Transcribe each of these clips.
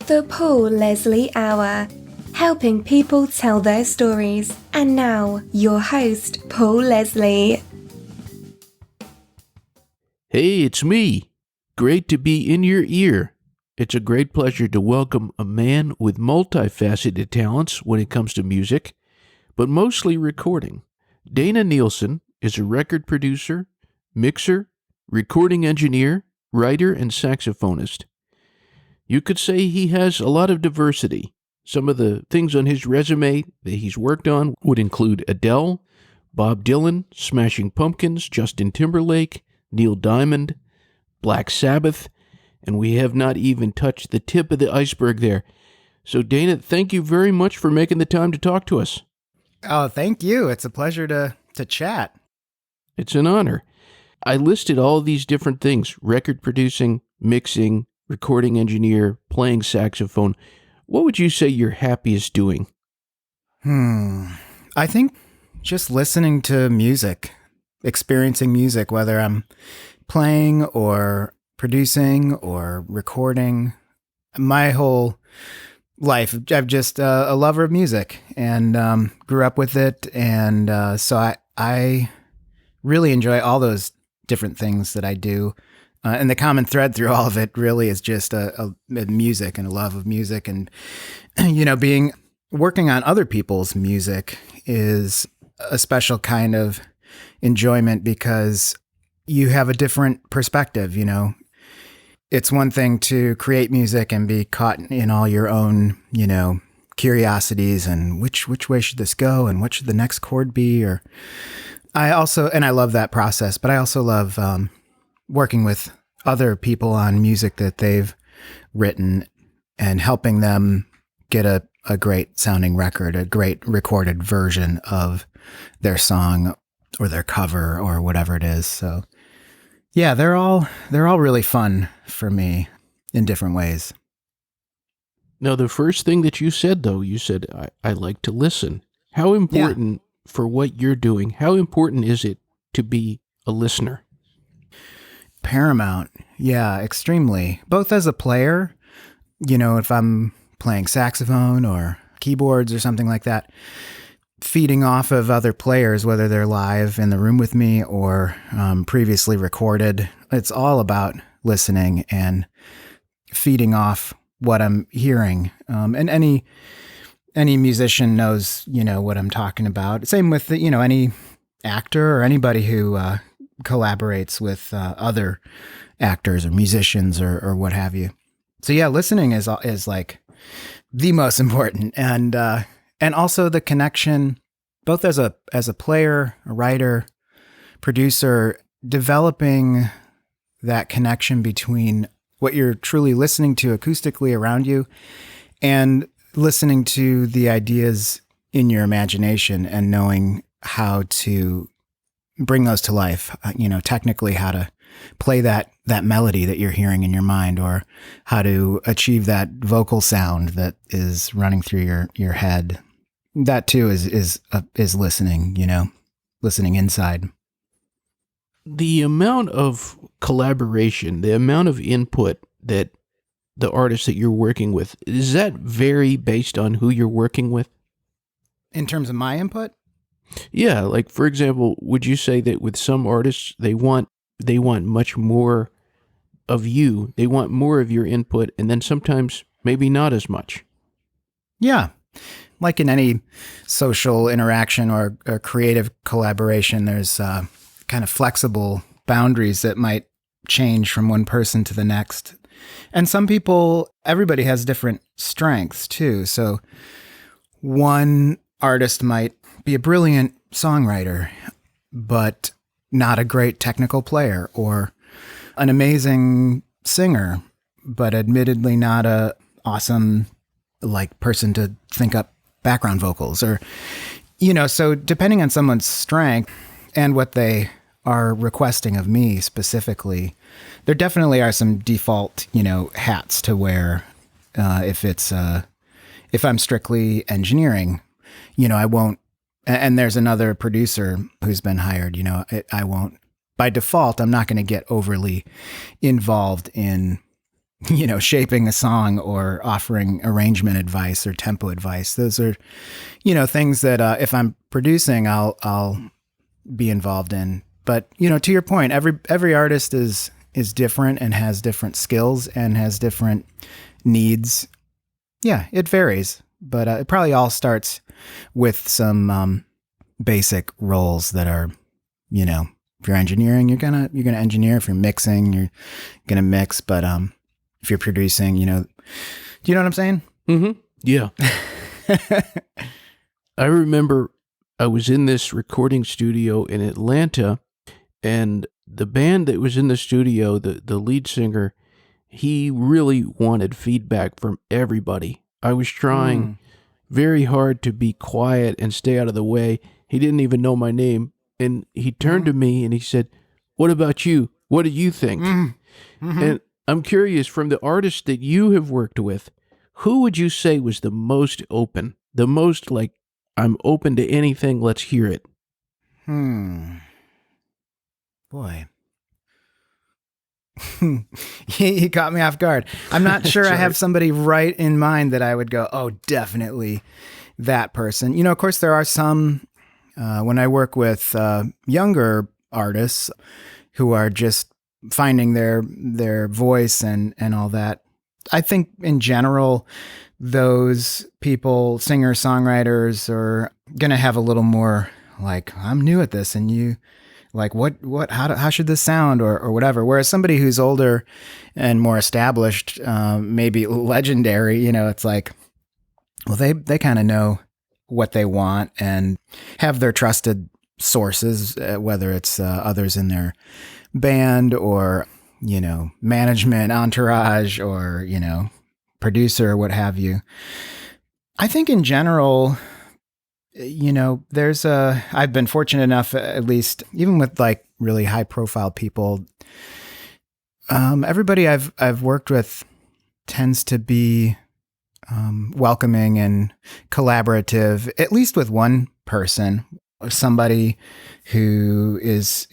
The Paul Leslie Hour, helping people tell their stories. And now, your host, Paul Leslie. Hey, it's me. Great to be in your ear. It's a great pleasure to welcome a man with multi-faceted talents when it comes to music, but mostly recording. Dana Nielsen is a record producer, mixer, recording engineer, writer, and saxophonist. You could say he has a lot of diversity. Some of the things on his resume that he's worked on would include Adele, Bob Dylan, Smashing Pumpkins, Justin Timberlake, Neil Diamond, Black Sabbath, and we have not even touched the tip of the iceberg there. So Dana, thank you very much for making the time to talk to us. Oh, thank you. It's a pleasure to chat. It's an honor. I listed all these different things: record producing, mixing, recording engineer, playing saxophone. What would you say you're happiest doing? I think just listening to music, experiencing music, whether I'm playing or producing or recording. My whole life, I'm just a lover of music and grew up with it. And so I really enjoy all those different things that I do. And the common thread through all of it really is just a music and a love of music. And, working on other people's music is a special kind of enjoyment because you have a different perspective. It's one thing to create music and be caught in all your own, curiosities and which way should this go and what should the next chord be? I love that process, but I also love working with other people on music that they've written and helping them get a great sounding record, a great recorded version of their song or their cover or whatever it is. So yeah, they're all really fun for me in different ways. Now, the first thing that you said, though, you said, I like to listen. How important for what you're doing, how important is it to be a listener? Paramount. Yeah, extremely. Both as a player, if I'm playing saxophone or keyboards or something like that, feeding off of other players, whether they're live in the room with me or previously recorded. It's all about listening and feeding off what I'm hearing. And any musician knows, what I'm talking about. Same with, any actor or anybody who collaborates with other actors or musicians or what have you. So yeah, listening is like the most important. And also the connection, both as a player, a writer, producer, developing that connection between what you're truly listening to acoustically around you and listening to the ideas in your imagination and knowing how to bring those to life, technically how to play that melody that you're hearing in your mind or how to achieve that vocal sound that is running through your head. That too is listening, listening inside. The amount of collaboration, the amount of input that the artist that you're working with, does that vary based on who you're working with? In terms of my input? Yeah, like for example, would you say that with some artists they want much more of you, they want more of your input, and then sometimes maybe not as much? Yeah. Like in any social interaction or creative collaboration, there's kind of flexible boundaries that might change from one person to the next. And some people, everybody has different strengths too. So one artist might be a brilliant songwriter, but not a great technical player, or an amazing singer, but admittedly not a awesome person to think up background vocals, or so depending on someone's strength and what they are requesting of me specifically, there definitely are some default hats to wear. If I'm strictly engineering, I won't. And there's another producer who's been hired, I won't, by default, I'm not going to get overly involved in shaping a song or offering arrangement advice or tempo advice. Those are, things that if I'm producing, I'll be involved in. But, to your point, every artist is different and has different skills and has different needs. Yeah, it varies, but it probably all starts with some basic roles that are, if you're engineering, you're gonna engineer. If you're mixing, you're gonna mix. But if you're producing, do you know what I'm saying? Mm-hmm. Yeah. I remember I was in this recording studio in Atlanta, and the band that was in the studio, the lead singer, he really wanted feedback from everybody. I was trying very hard to be quiet and stay out of the way. He didn't even know my name. And he turned to me and he said, "What about you? What do you think?" Mm-hmm. And I'm curious, from the artists that you have worked with, who would you say was the most open? The most like, I'm open to anything, let's hear it. Boy. He caught me off guard. I'm not sure I have somebody right in mind that I would go, oh, definitely that person. Of course, there are some, when I work with younger artists who are just finding their voice and all that. I think in general, those people, singers, songwriters, are going to have a little more like, I'm new at this and you... like how should this sound or whatever. Whereas somebody who's older and more established, maybe legendary, it's like, well, they kind of know what they want and have their trusted sources, whether it's others in their band or, management, entourage, or, producer or what have you. I think in general, I've been fortunate enough, at least even with like really high profile people, everybody I've worked with tends to be welcoming and collaborative, at least with one person, somebody who is,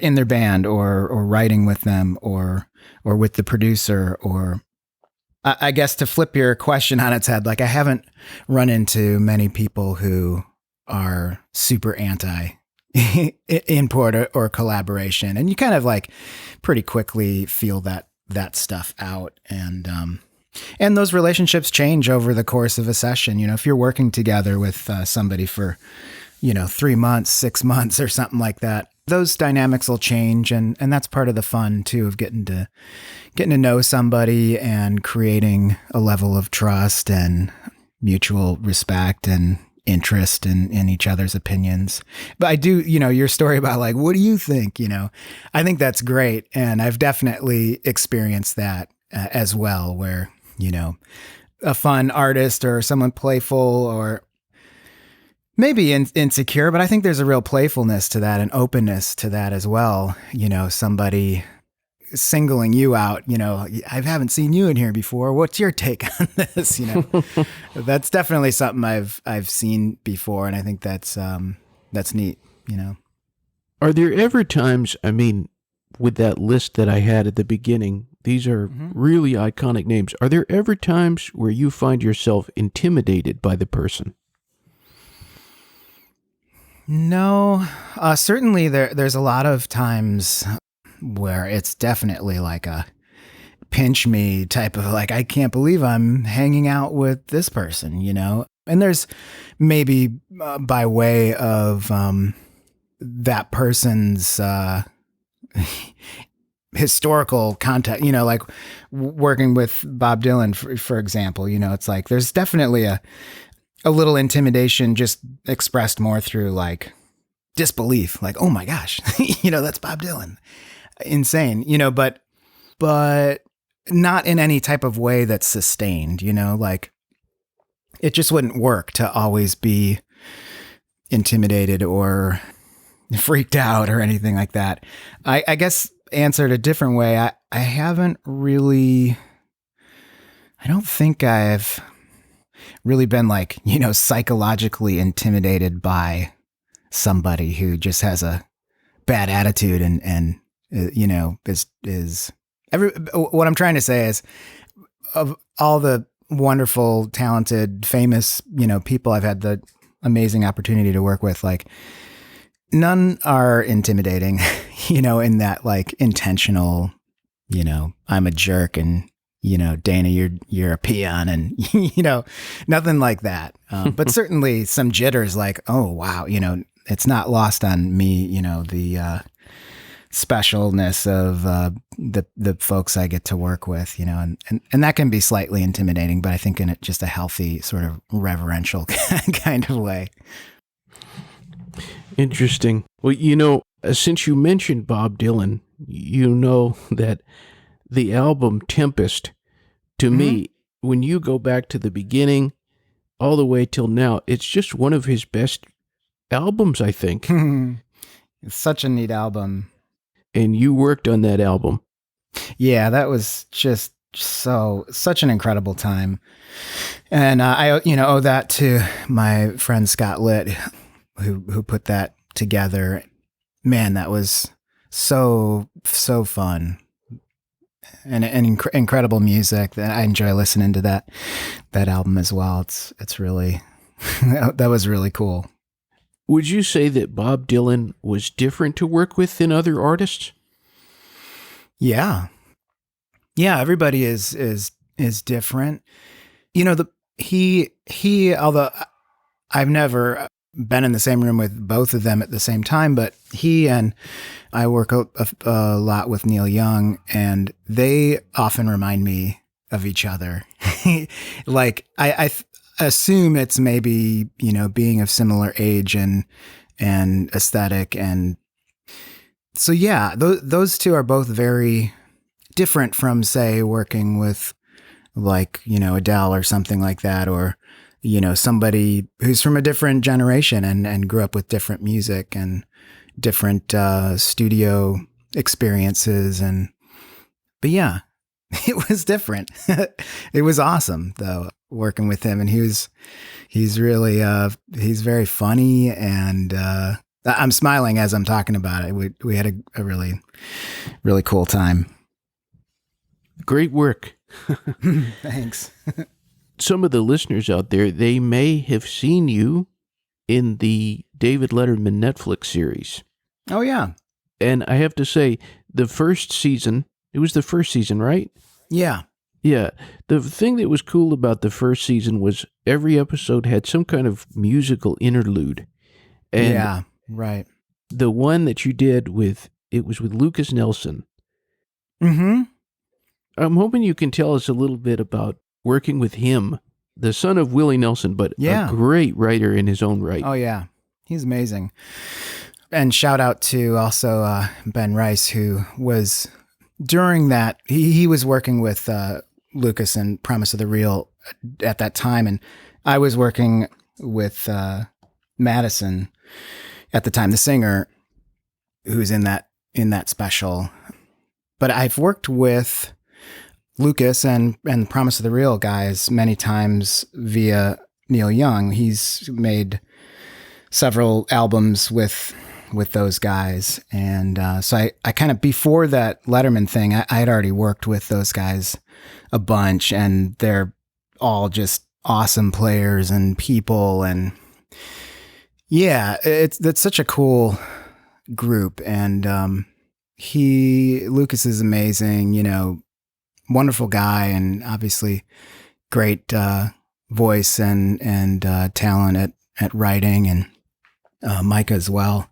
in their band or writing with them or with the producer. Or I guess to flip your question on its head, like I haven't run into many people who are super anti input or collaboration, and you kind of like pretty quickly feel that stuff out, and those relationships change over the course of a session. If you're working together with somebody for 3 months, 6 months, or something like that, those dynamics will change, and that's part of the fun too of getting to know somebody and creating a level of trust and mutual respect and interest in each other's opinions. But I do, your story about like, what do you think? I think that's great, and I've definitely experienced that as well, where a fun artist or someone playful or maybe insecure, but I think there's a real playfulness to that and openness to that as well. Somebody singling you out, I haven't seen you in here before. What's your take on this? That's definitely something I've seen before. And I think that's neat, Are there ever times, with that list that I had at the beginning, these are really iconic names. Are there ever times where you find yourself intimidated by the person? No, certainly there's a lot of times where it's definitely like a pinch me type of like, I can't believe I'm hanging out with this person, and there's maybe by way of that person's historical context, like working with Bob Dylan, for example, it's like there's definitely a little intimidation just expressed more through like disbelief, like, oh my gosh, that's Bob Dylan. Insane, but not in any type of way that's sustained, like it just wouldn't work to always be intimidated or freaked out or anything like that. I guess answered a different way. I don't think I've really been like, psychologically intimidated by somebody who just has a bad attitude and is What I'm trying to say is, of all the wonderful, talented, famous, people I've had the amazing opportunity to work with, like, none are intimidating, in that like intentional, I'm a jerk and, Dana, you're a peon and, nothing like that. But certainly some jitters like, oh, wow, it's not lost on me, the specialness of the folks I get to work with, and that can be slightly intimidating, but I think in just a healthy sort of reverential kind of way. Interesting. Well, since you mentioned Bob Dylan, that the album Tempest, to me, when you go back to the beginning all the way till now, it's just one of his best albums, I think. It's such a neat album. And you worked on that album. Yeah, that was just such an incredible time. And I owe that to my friend Scott Litt, who put that together. Man, that was so fun. And incredible music. That I enjoy listening to that album as well. It's really that was really cool. Would you say that Bob Dylan was different to work with than other artists? Yeah. Everybody is different. He although I've never been in the same room with both of them at the same time, but he and I work a lot with Neil Young, and they often remind me of each other. Like I assume it's maybe, being of similar age and aesthetic. And so, yeah, those two are both very different from, say, working with like, Adele or something like that, or, somebody who's from a different generation and grew up with different music and different studio experiences. But yeah, it was different. It was awesome though, working with him. And he's really, he's very funny, and I'm smiling as I'm talking about it. We had a really, really cool time. Great work. Thanks. Some of the listeners out there, they may have seen you in the David Letterman Netflix series. Oh, yeah. And I have to say, the first season, it was the first season, right? Yeah. Yeah. The thing that was cool about the first season was every episode had some kind of musical interlude. And yeah, right. The one that you did it was with Lucas Nelson. Mm-hmm. I'm hoping you can tell us a little bit about working with him, the son of Willie Nelson, but a great writer in his own right. Oh, yeah. He's amazing. And shout out to also Ben Rice, who was, during that, he was working with Lucas and Promise of the Real at that time. And I was working with Madison at the time, the singer who's in that special. But I've worked with Lucas and Promise of the Real guys many times via Neil Young. He's made several albums with those guys. And so I kind of, before that Letterman thing, I had already worked with those guys a bunch, and they're all just awesome players and people. And yeah, that's such a cool group. And Lucas is amazing, wonderful guy, and obviously great voice and talent at writing, and Micah as well.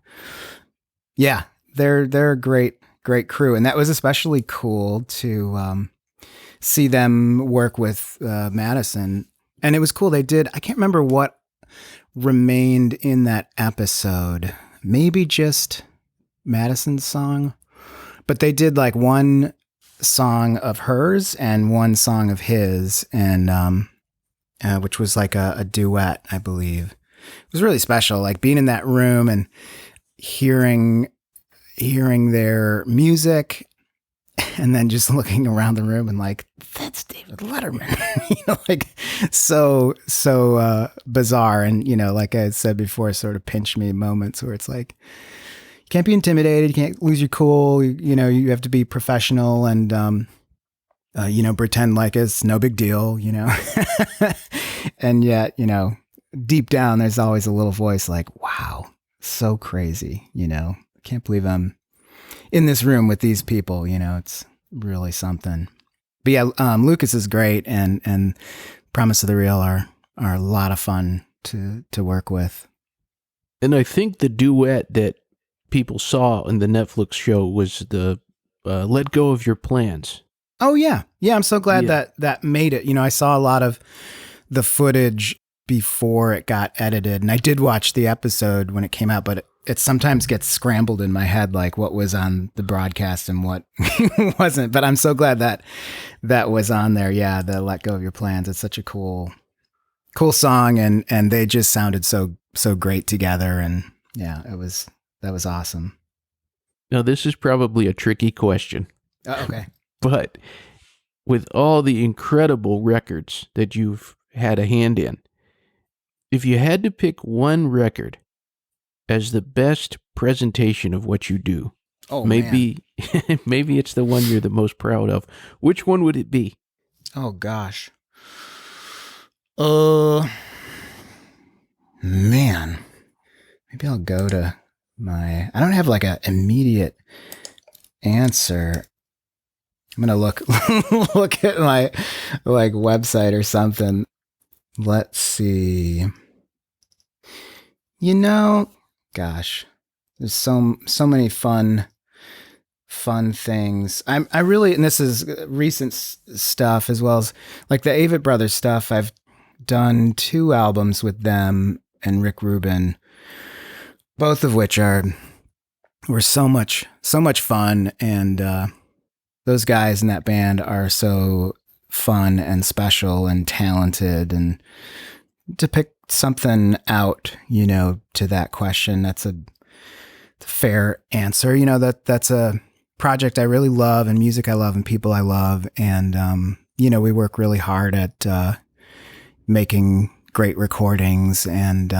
Yeah, they're a great crew, and that was especially cool to see them work with Madison. And it was cool. They did, I can't remember what remained in that episode. Maybe just Madison's song, but they did like one song of hers and one song of his, and which was like a duet, I believe. It was really special, like being in that room and hearing their music, and then just looking around the room and like, that's David Letterman. Like so bizarre. And like I said before, sort of pinch me moments where it's like, can't be intimidated. You can't lose your cool. You have to be professional and, pretend like it's no big deal, and yet, deep down, there's always a little voice like, wow, so crazy. I can't believe I'm in this room with these people, it's really something. But yeah, Lucas is great. And Promise of the Real are a lot of fun to work with. And I think the duet that people saw in the Netflix show was the Let Go of Your Plans. Oh, yeah. Yeah, I'm so glad that made it. I saw a lot of the footage before it got edited, and I did watch the episode when it came out, but it sometimes gets scrambled in my head, like what was on the broadcast and what wasn't. But I'm so glad that was on there. Yeah, the Let Go of Your Plans. It's such a cool song, and they just sounded so great together. And yeah, that was awesome. Now, this is probably a tricky question. Okay. But with all the incredible records that you've had a hand in, if you had to pick one record as the best presentation of what you do, maybe it's the one you're the most proud of, which one would it be? Oh, gosh. Man. Maybe I'll go to I don't have like an immediate answer. I'm going to look at my like website or something. Let's see. Gosh, there's so many fun things. I really, and this is recent stuff as well as like the Avett Brothers stuff. I've done 2 albums with them and Rick Rubin, both of which were so much fun. And, those guys in that band are so fun and special and talented. And to pick something out, to that question, that's a fair answer. That's a project I really love, and music I love, and people I love. And, we work really hard at making great recordings, and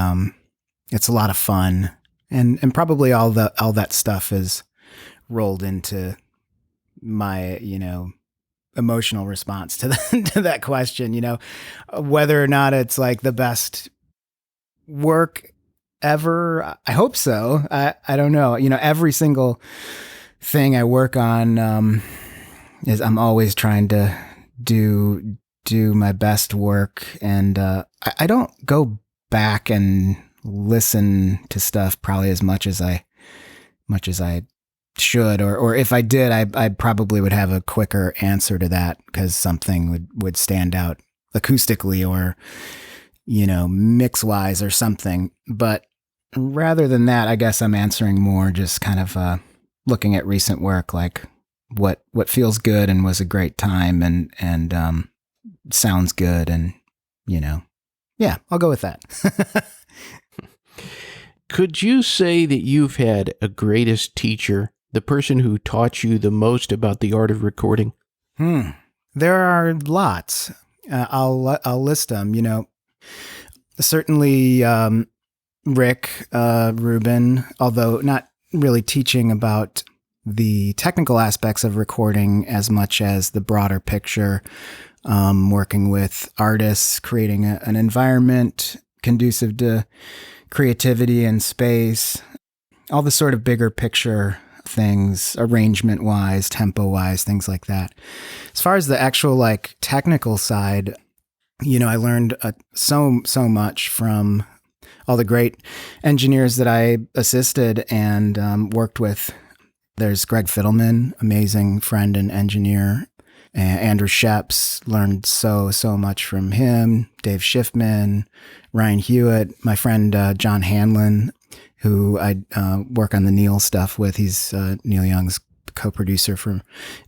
it's a lot of fun. And probably all that stuff is rolled into my, emotional response to that question, whether or not it's like the best work ever. I hope so. I don't know. Every single thing I work on, is I'm always trying to do my best work. And, I don't go back and listen to stuff probably as much as I should, or if I did, I probably would have a quicker answer to that because something would stand out acoustically or, mix wise or something. But rather than that, I guess I'm answering more just kind of looking at recent work, like what feels good and was a great time and sounds good. And, yeah, I'll go with that. Could you say that you've had a greatest teacher, the person who taught you the most about the art of recording? There are lots. I'll list them. Certainly Rick Rubin, although not really teaching about the technical aspects of recording as much as the broader picture, working with artists, creating an environment conducive to creativity and space, all the sort of bigger picture things, arrangement wise, tempo wise, things like that. As far as the actual like technical side, I learned so much from all the great engineers that I assisted and worked with. There's Greg Fiddleman, amazing friend and engineer. Andrew Sheps, learned so much from him. Dave Schiffman, Ryan Hewitt, my friend John Hanlon, who I work on the Neil stuff with. He's Neil Young's co-producer for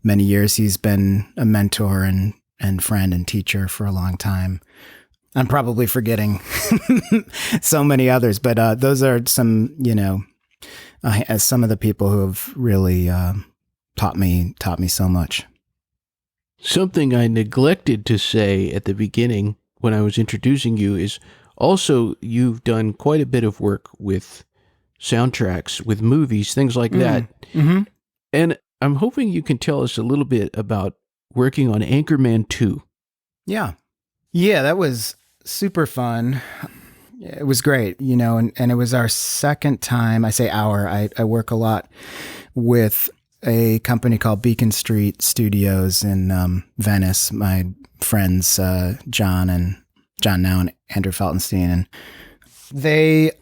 many years. He's been a mentor and friend and teacher for a long time. I'm probably forgetting so many others, but those are some, as some of the people who have really taught me so much. Something I neglected to say at the beginning when I was introducing you is also you've done quite a bit of work with soundtracks with movies, things like that. Mm-hmm. And I'm hoping you can tell us a little bit about working on Anchorman 2. Yeah. Yeah, that was super fun. It was great, and it was our second time. I say our, I work a lot with a company called Beacon Street Studios in Venice. My friends, John now and Andrew Feltenstein, and they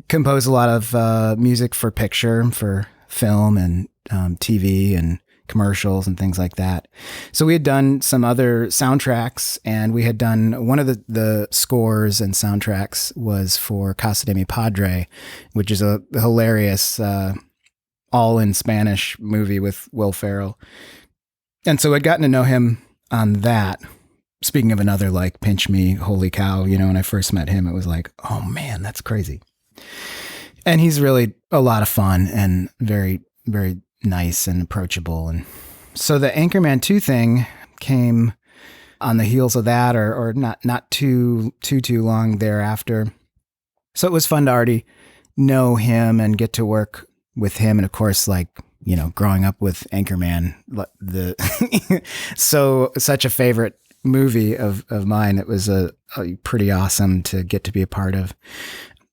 compose a lot of music for picture, for film and TV and commercials and things like that. So we had done some other soundtracks, and we had done one of the scores and soundtracks was for Casa de Mi Padre, which is a hilarious all in Spanish movie with Will Ferrell. And so I'd gotten to know him on that. Speaking of another like pinch me, holy cow, when I first met him, it was like, oh man, that's crazy. And he's really a lot of fun and very, very nice and approachable. And so the Anchorman 2 thing came on the heels of that, or not too long thereafter. So it was fun to already know him and get to work with him. And of course, like, growing up with Anchorman, such a favorite movie of mine. It was a pretty awesome to get to be a part of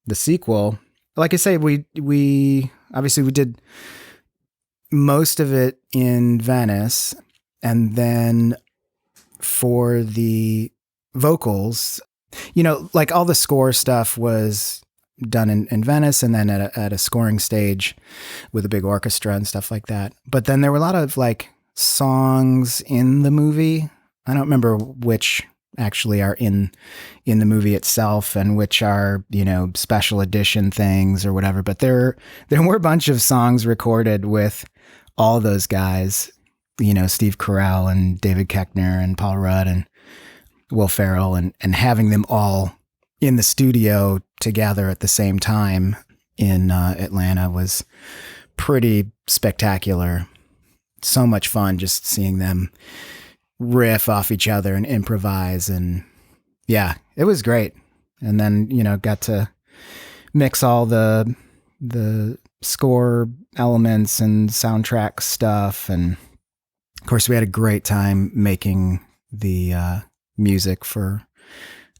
the sequel. Like I say, we obviously we did most of it in Venice, and then for the vocals, like all the score stuff was done in Venice, and then at a scoring stage with a big orchestra and stuff like that. But then there were a lot of like songs in the movie. I don't remember which actually are in the movie itself and which are, special edition things or whatever. But there were a bunch of songs recorded with all those guys, Steve Carell and David Koechner and Paul Rudd and Will Ferrell, and having them all in the studio together at the same time in Atlanta was pretty spectacular. So much fun just seeing them riff off each other and improvise. And yeah, it was great. And then, got to mix all the score elements and soundtrack stuff. And of course we had a great time making the music for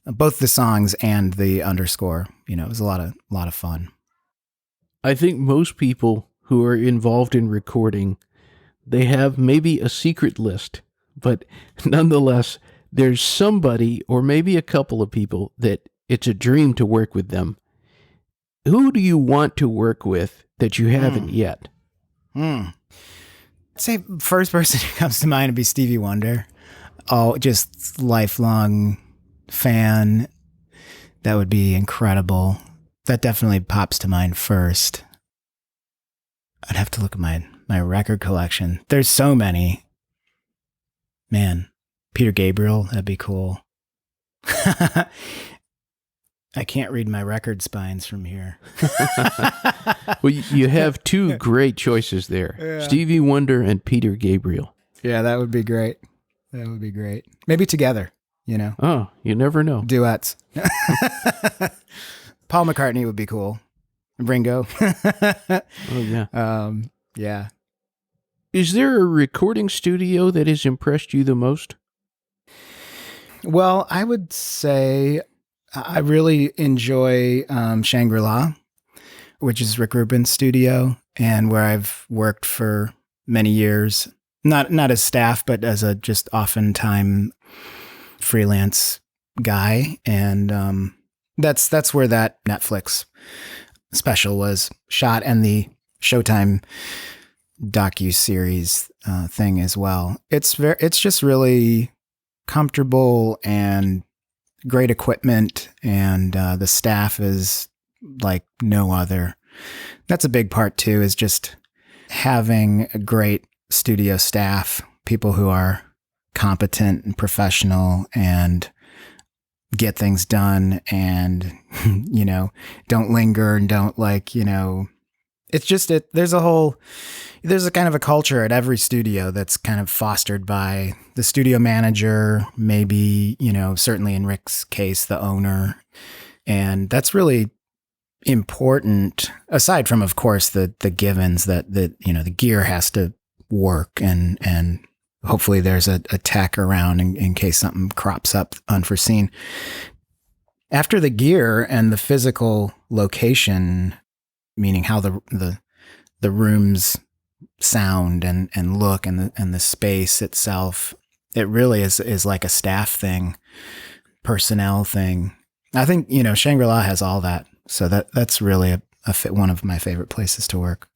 both the songs and the underscore. It was a lot of fun. I think most people who are involved in recording, they have maybe a secret list, but nonetheless, there's somebody or maybe a couple of people that it's a dream to work with them. Who do you want to work with that you haven't yet? I'd say first person who comes to mind would be Stevie Wonder. Oh, just lifelong fan. That would be incredible. That definitely pops to mind first. I'd have to look at my record collection. There's so many. Man, Peter Gabriel, that'd be cool. I can't read my record spines from here. Well, you have two great choices there. Yeah. Stevie Wonder and Peter Gabriel. Yeah, that would be great. Maybe together, Oh, you never know. Duets. Paul McCartney would be cool. Ringo. Oh, yeah. Yeah. Is there a recording studio that has impressed you the most? Well, I would say I really enjoy Shangri-La, which is Rick Rubin's studio, and where I've worked for many years. Not as staff, but as a just oftentimes freelance guy. And that's where that Netflix special was shot, and the Showtime docu-series thing as well. It's just really comfortable and great equipment, and the staff is like no other. That's a big part too, is just having a great studio staff, people who are competent and professional and get things done, and don't linger and don't it's just there's a kind of a culture at every studio that's kind of fostered by the studio manager, maybe, certainly in Rick's case, the owner. And that's really important, aside from, of course, the givens that the gear has to work, and hopefully there's a tech around in case something crops up unforeseen. After the gear and the physical location, meaning how the rooms sound and look, and the space itself, it really is like a staff thing, personnel thing. I think, Shangri-La has all that. So that's really one of my favorite places to work.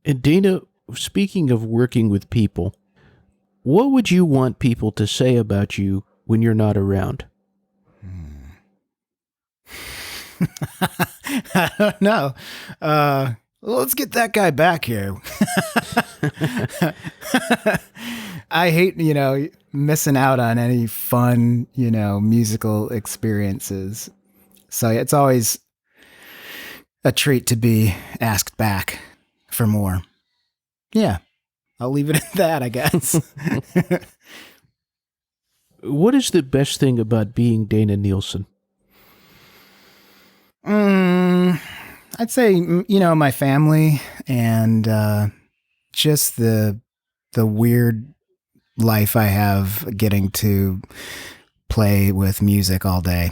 And Dana, speaking of working with people, what would you want people to say about you when you're not around? I don't know. Let's get that guy back here. I hate, missing out on any fun, musical experiences. So it's always a treat to be asked back for more. Yeah, I'll leave it at that, I guess. What is the best thing about being Dana Nielsen? I'd say, my family and just the weird life I have getting to play with music all day.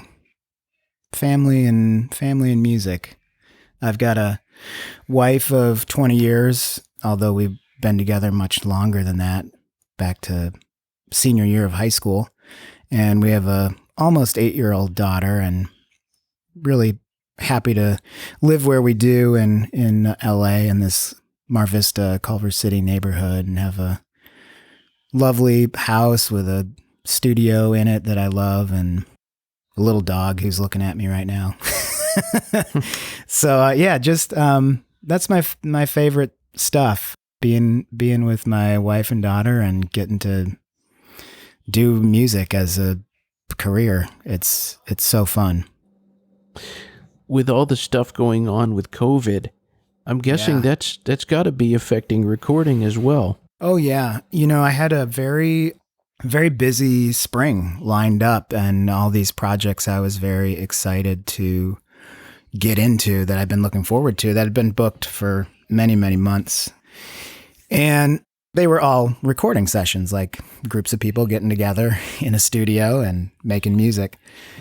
Family and music. I've got a wife of 20 years, although we've been together much longer than that, back to senior year of high school. And we have a almost 8-year-old daughter, and really happy to live where we do in LA, in this Mar Vista, Culver City neighborhood, and have a lovely house with a studio in it that I love, and a little dog who's looking at me right now. So that's my favorite stuff, being with my wife and daughter and getting to do music as a career. It's so fun. With all the stuff going on with COVID, I'm guessing that's got to be affecting recording as well. Oh yeah. I had a very, very busy spring lined up, and all these projects I was very excited to get into, that I've been looking forward to, that had been booked for many, many months. And they were all recording sessions, like groups of people getting together in a studio and making music.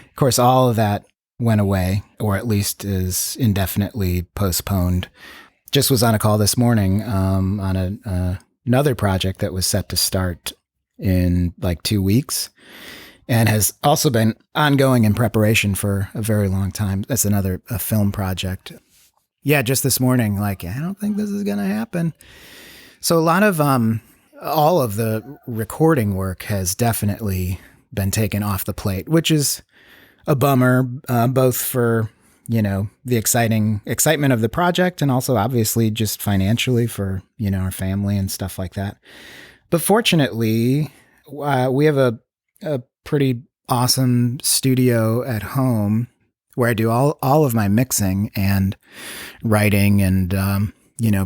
Of course, all of that went away, or at least is indefinitely postponed. Just was on a call this morning on another project that was set to start in like 2 weeks, and has also been ongoing in preparation for a very long time. That's a film project. Yeah, just this morning, I don't think this is going to happen. So a lot of all of the recording work has definitely been taken off the plate, which is a bummer, both for, the excitement of the project, and also obviously just financially for, our family and stuff like that. But fortunately, we have a pretty awesome studio at home where I do all of my mixing and writing and,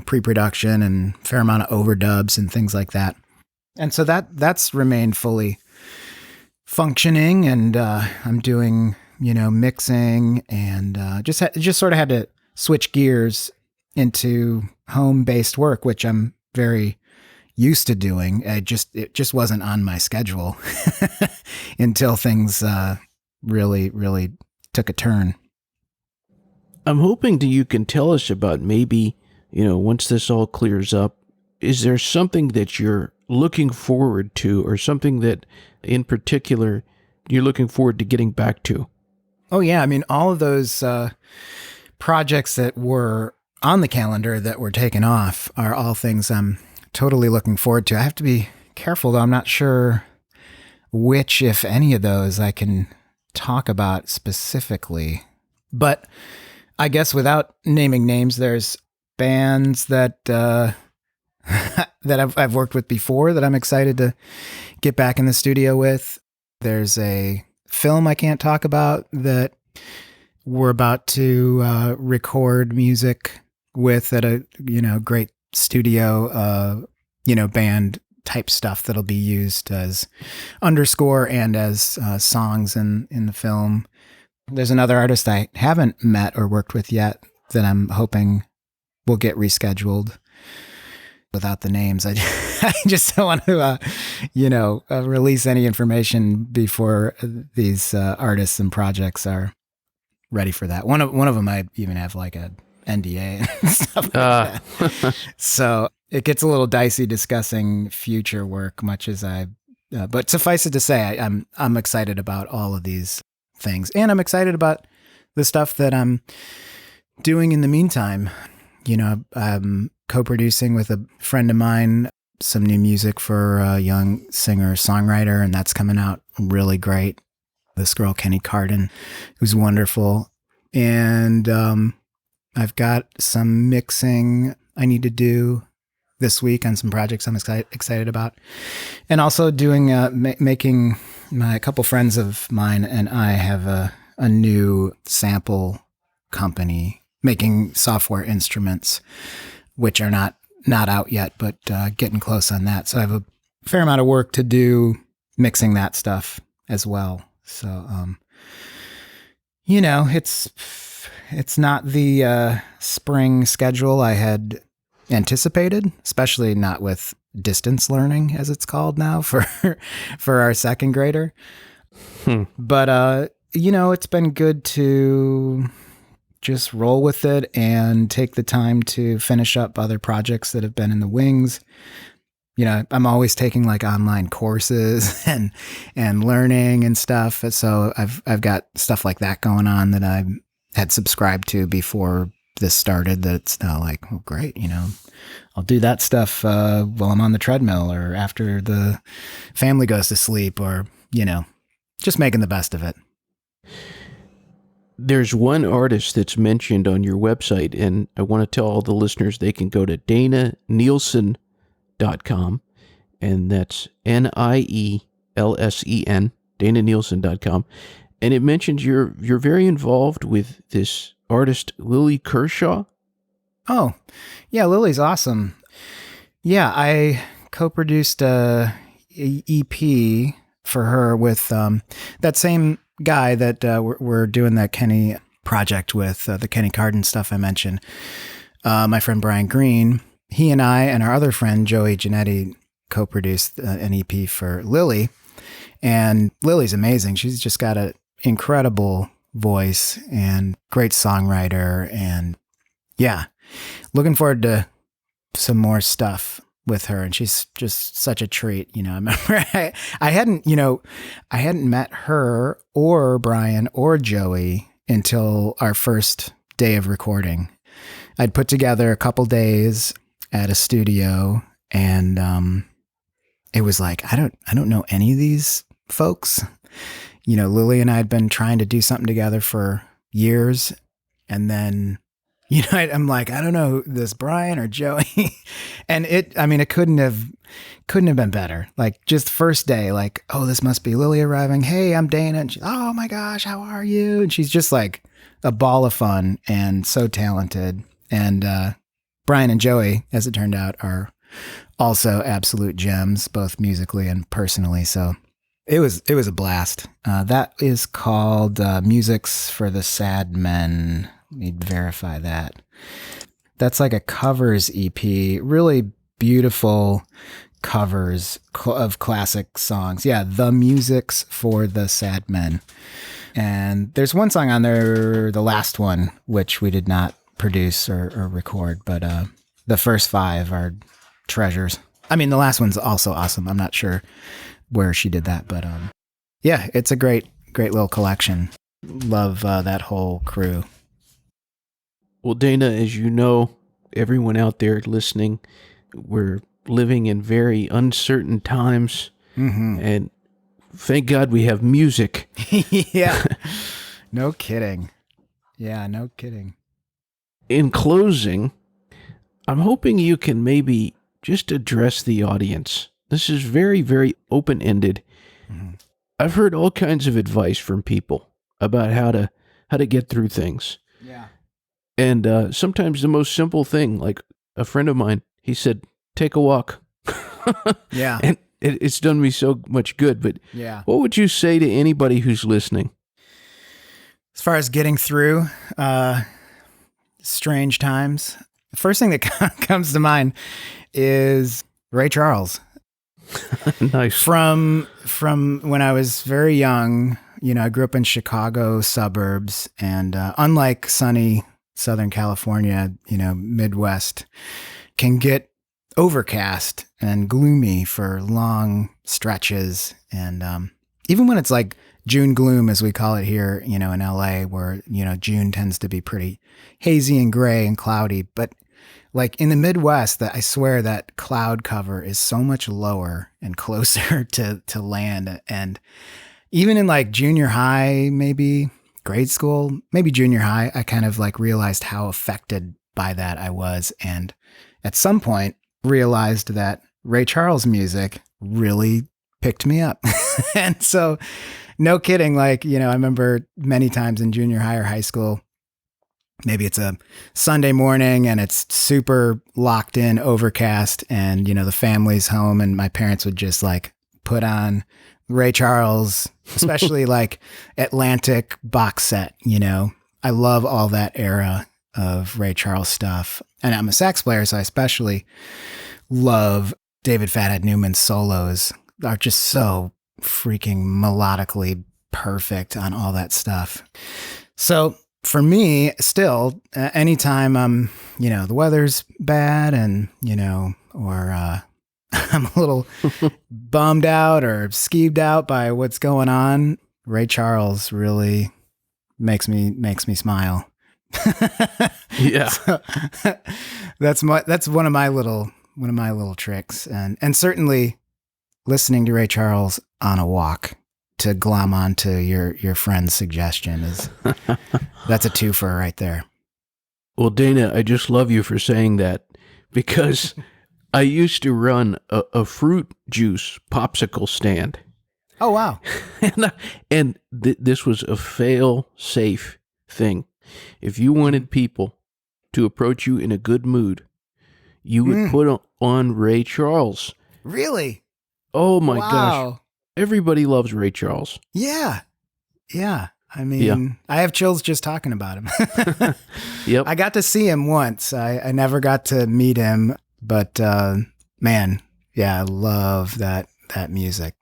pre-production and fair amount of overdubs and things like that. And so that's remained fully functioning, and I'm doing, mixing, and just sort of had to switch gears into home-based work, which I'm very used to doing. It just wasn't on my schedule until things really, really took a turn. I'm hoping that you can tell us about maybe, once this all clears up, is there something that you're looking forward to, or something that in particular you're looking forward to getting back to? Oh yeah. I mean, all of those projects that were on the calendar that were taken off are all things I'm totally looking forward to. I have to be careful, though. I'm not sure which, if any of those, I can talk about specifically. But I guess without naming names, there's bands that that I've worked with before that I'm excited to get back in the studio with. There's a film I can't talk about that we're about to record music with at a great studio band type stuff that'll be used as underscore and as songs in the film. There's another artist I haven't met or worked with yet that I'm hoping will get rescheduled. Without the names, I just don't want to, release any information before these artists and projects are ready for that. One of them I even have like a NDA and stuff like that. So it gets a little dicey discussing future work, much as but suffice it to say, I'm excited about all of these things, and I'm excited about the stuff that I'm doing in the meantime. I'm co-producing with a friend of mine some new music for a young singer-songwriter, and that's coming out really great. This girl, Kenny Carden, who's wonderful. And I've got some mixing I need to do this week on some projects I'm excited about. And also doing, making a couple friends of mine and I have a new sample company making software instruments, which are not out yet, but getting close on that. So I have a fair amount of work to do mixing that stuff as well. So, it's not the spring schedule I had anticipated, especially not with distance learning, as it's called now for our second grader. But it's been good to just roll with it and take the time to finish up other projects that have been in the wings. I'm always taking like online courses and learning and stuff. So I've got stuff like that going on that I had subscribed to before this started, that it's now like, well, great. I'll do that stuff while I'm on the treadmill or after the family goes to sleep, or, just making the best of it. There's one artist that's mentioned on your website, and I want to tell all the listeners they can go to dananielsen.com, and that's Nielsen, dananielsen.com. And it mentions you're very involved with this artist, Lily Kershaw. Oh, yeah, Lily's awesome. Yeah, I co-produced a EP for her with that same guy that we're doing that Kenny project with, the Kenny Carden stuff I mentioned. My friend Brian Green, he and I and our other friend Joey Giannetti co-produced an EP for Lily. And Lily's amazing. She's just got an incredible voice and great songwriter. And yeah, looking forward to some more stuff with her. And she's just such a treat. I remember I hadn't met her or Brian or Joey until our first day of recording. I'd put together a couple days at a studio, and it was like, I don't know any of these folks. Lily and I had been trying to do something together for years, and then I'm like, I don't know this Brian or Joey. And it couldn't have been better. Like, just first day, like, oh, this must be Lily arriving. Hey, I'm Dana. And she's, oh my gosh, how are you? And she's just like a ball of fun and so talented. And Brian and Joey, as it turned out, are also absolute gems, both musically and personally. So it was a blast. That is called Music's for the Sad Men. Let me verify that. That's like a covers EP, really beautiful covers of classic songs. Yeah, The Music's for the Sad Men. And there's one song on there, the last one, which we did not produce or record, but the first 5 are treasures. I mean, the last one's also awesome. I'm not sure where she did that, but yeah, it's a great little collection. Love that whole crew. Well, Dana, as you know, everyone out there listening, we're living in very uncertain times, and thank God we have music. Yeah, no kidding. Yeah, no kidding. In closing, I'm hoping you can maybe just address the audience. This is very, very open-ended. I've heard all kinds of advice from people about how to get through things. Yeah. And sometimes the most simple thing, like a friend of mine, he said, take a walk. Yeah. And it's done me so much good. But yeah, what would you say to anybody who's listening? As far as getting through strange times, the first thing that comes to mind is Ray Charles. Nice. From when I was very young, I grew up in Chicago suburbs, and unlike sunny Southern California, Midwest can get overcast and gloomy for long stretches. And even when it's like June gloom, as we call it here, in LA, where, June tends to be pretty hazy and gray and cloudy. But like in the Midwest, I swear that cloud cover is so much lower and closer to land. And even in like junior high, maybe grade school, maybe junior high, I kind of like realized how affected by that I was. And at some point realized that Ray Charles music really picked me up. And so no kidding, like, I remember many times in junior high or high school, maybe it's a Sunday morning and it's super locked in, overcast, and, the family's home, and my parents would just like put on Ray Charles, especially like Atlantic box set, I love all that era of Ray Charles stuff. And I'm a sax player, so I especially love David Fathead Newman's solos. Are just so freaking melodically perfect on all that stuff. So for me, still, anytime I'm, the weather's bad and, or I'm a little bummed out or skeeved out by what's going on, Ray Charles really makes me smile. Yeah. So, that's one of my little tricks, and certainly listening to Ray Charles on a walk, to glom onto your friend's suggestion, that's a twofer right there. Well, Dana, I just love you for saying that, because I used to run a fruit juice popsicle stand. Oh, wow. and this was a fail-safe thing. If you wanted people to approach you in a good mood, you would put on Ray Charles. Really? Oh, my gosh. Everybody loves Ray Charles. Yeah. Yeah. I mean, I have chills just talking about him. Yep. I got to see him once. I never got to meet him, but man, I love that music.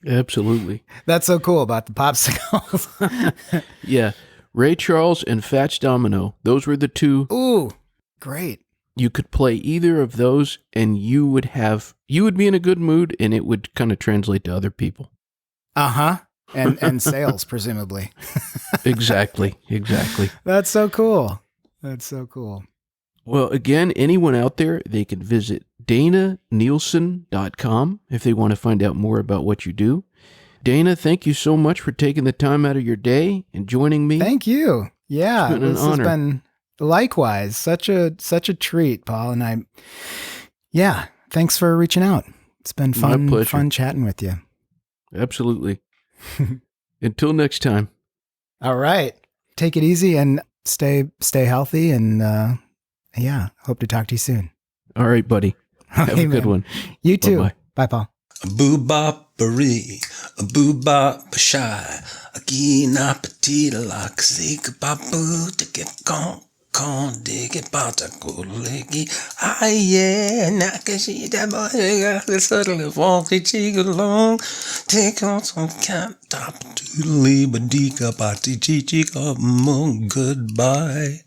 Absolutely. That's so cool about the popsicles. Yeah. Ray Charles and Fats Domino, those were the two. Ooh, great. You could play either of those and you would be in a good mood, and it would kind of translate to other people. Uh-huh. And sales, presumably. Exactly. That's so cool. Well, again, anyone out there, they can visit dananielsen.com if they want to find out more about what you do. Dana, thank you so much for taking the time out of your day and joining me. Thank you. Yeah, it's been an honor. Has been likewise such a treat, Paul. And thanks for reaching out. It's been fun chatting with you. Absolutely. Until next time. All right. Take it easy and stay healthy. And hope to talk to you soon. All right, buddy. Have a good one. You too. Bye-bye. Bye, Paul. A boo-bop-a-ree, a boo-bop-a-shy, a gee-na petite la ksik-ba-boo, tik-it-con, dig-it-ba-ta-go-leggy, ah-yeah, nakashi-da-ba-ga, the-subtle-of-all-chi-chi-ga-long, take-on-some-cat-top-doodly-ba-dee-ka-ba-ti-chi-chi-ka-mong, goodbye.